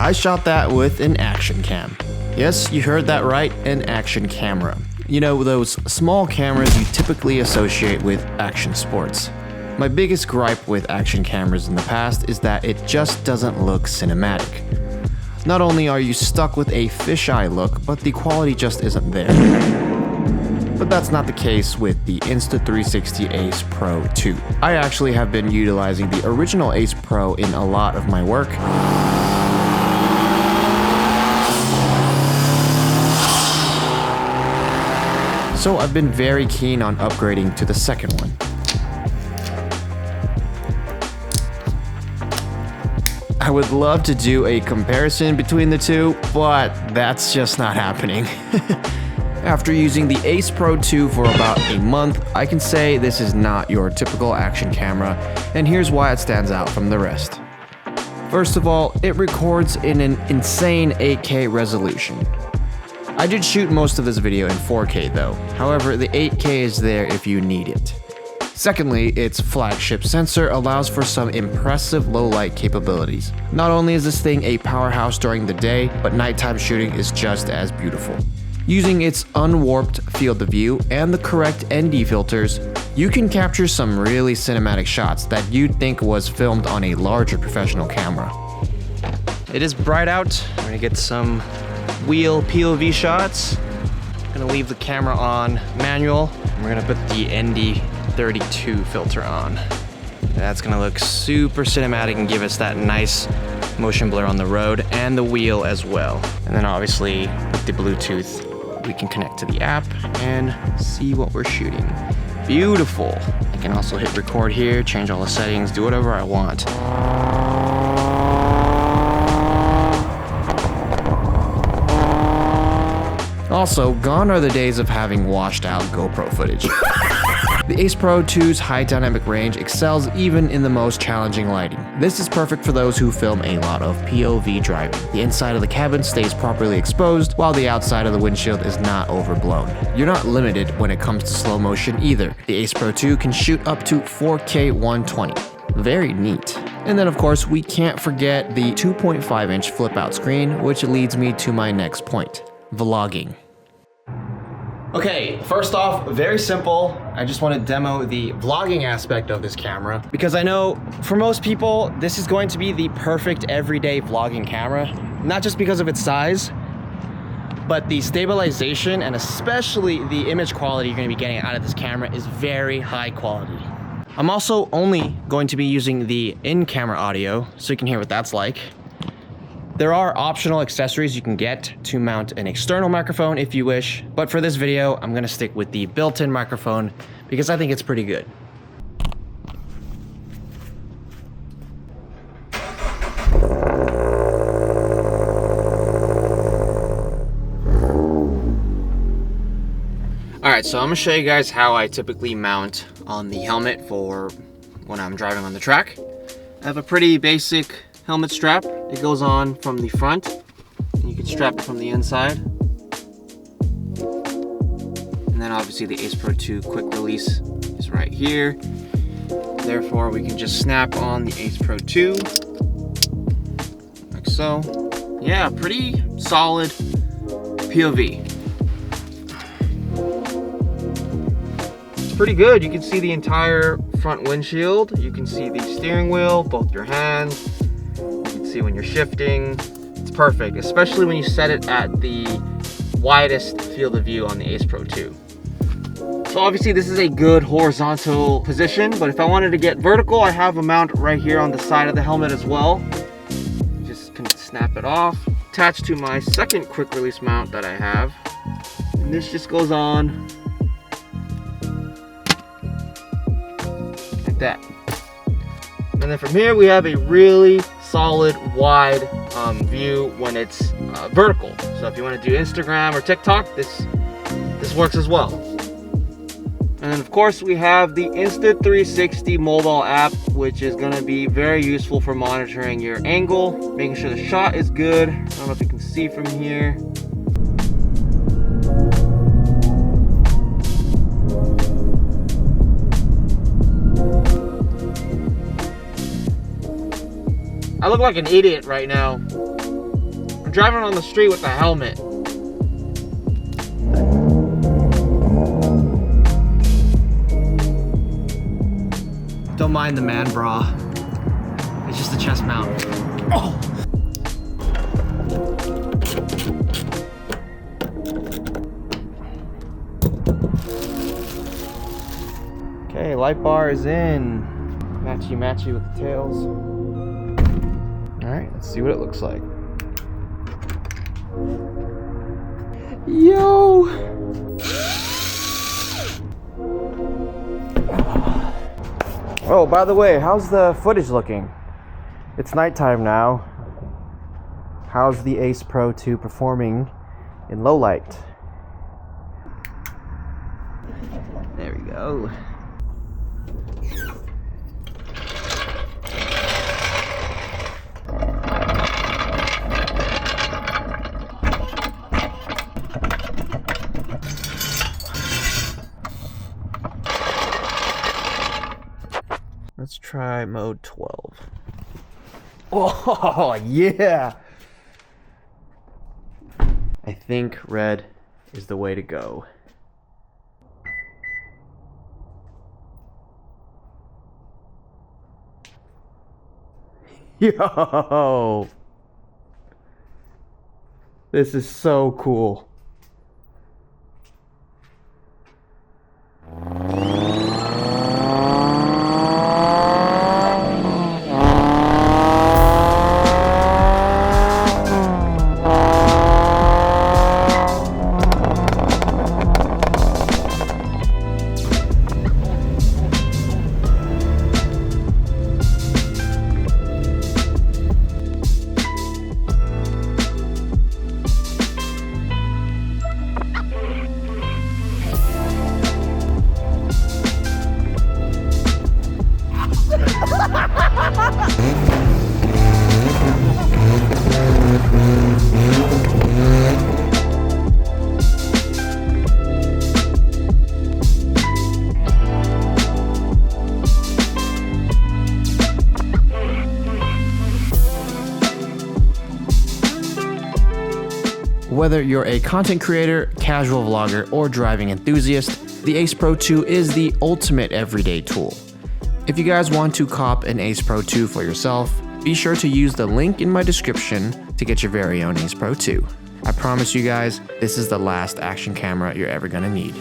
I shot that with an action cam. Yes, you heard that right, an action camera. You know, those small cameras you typically associate with action sports. My biggest gripe with action cameras in the past is that it just doesn't look cinematic. Not only are you stuck with a fisheye look, but the quality just isn't there. But that's not the case with the Insta360 Ace Pro 2. I actually have been utilizing the original Ace Pro in a lot of my work. So I've been very keen on upgrading to the second one. I would love to do a comparison between the two, but that's just not happening. After using the Ace Pro 2 for about a month, I can say this is not your typical action camera, and here's why it stands out from the rest. First of all, it records in an insane 8K resolution. I did shoot most of this video in 4K though, however the 8K is there if you need it. Secondly, its flagship sensor allows for some impressive low light capabilities. Not only is this thing a powerhouse during the day, but nighttime shooting is just as beautiful. Using its unwarped field of view and the correct ND filters, you can capture some really cinematic shots that you'd think was filmed on a larger professional camera. It is bright out. We're gonna get some wheel POV shots. I'm gonna leave the camera on manual. And we're gonna put the ND32 filter on. That's gonna look super cinematic and give us that nice motion blur on the road and the wheel as well. And then obviously with the Bluetooth, we can connect to the app and see what we're shooting. Beautiful. I can also hit record here, change all the settings, do whatever I want. Also, gone are the days of having washed out GoPro footage. The Ace Pro 2's high dynamic range excels even in the most challenging lighting. This is perfect for those who film a lot of POV driving. The inside of the cabin stays properly exposed, while the outside of the windshield is not overblown. You're not limited when it comes to slow motion either. The Ace Pro 2 can shoot up to 4K 120. Very neat. And then of course, we can't forget the 2.5-inch flip-out screen, which leads me to my next point. Vlogging. Okay, first off, very simple. I just want to demo the vlogging aspect of this camera because I know for most people, this is going to be the perfect everyday vlogging camera, not just because of its size, but the stabilization and especially the image quality you're going to be getting out of this camera is very high quality. I'm also only going to be using the in-camera audio so you can hear what that's like. There are optional accessories you can get to mount an external microphone if you wish, but for this video, I'm gonna stick with the built-in microphone because I think it's pretty good. All right, so I'm gonna show you guys how I typically mount on the helmet for when I'm driving on the track. I have a pretty basic helmet strap. It goes on from the front, and you can strap it from the inside. And then obviously the Ace Pro 2 quick release is right here. Therefore, we can just snap on the Ace Pro 2, like so. Yeah, pretty solid POV. It's pretty good. You can see the entire front windshield. You can see the steering wheel, both your hands. See when you're shifting. It's perfect, especially when you set it at the widest field of view on the Ace Pro 2. So obviously this is a good horizontal position, but if I wanted to get vertical, I have a mount right here on the side of the helmet as well. Just can snap it off, attached to my second quick release mount that I have. And this just goes on like that. And then from here we have a really solid, wide view when it's vertical. So if you want to do Instagram or TikTok, this works as well. And then of course we have the Insta360 mobile app, which is going to be very useful for monitoring your angle, making sure the shot is good. I don't know if you can see from here. I look like an idiot right now. I'm driving on the street with a helmet. Don't mind the man bra. It's just a chest mount. Oh! Okay, light bar is in. Matchy matchy with the tails. Alright, let's see what it looks like. Yo! Oh, by the way, how's the footage looking? It's nighttime now. How's the Ace Pro 2 performing in low light? There we go. Let's try mode 12. Oh, yeah! I think red is the way to go. Yo! This is so cool. Whether you're a content creator, casual vlogger, or driving enthusiast, the Ace Pro 2 is the ultimate everyday tool. If you guys want to cop an Ace Pro 2 for yourself, be sure to use the link in my description to get your very own Ace Pro 2. I promise you guys, this is the last action camera you're ever gonna need.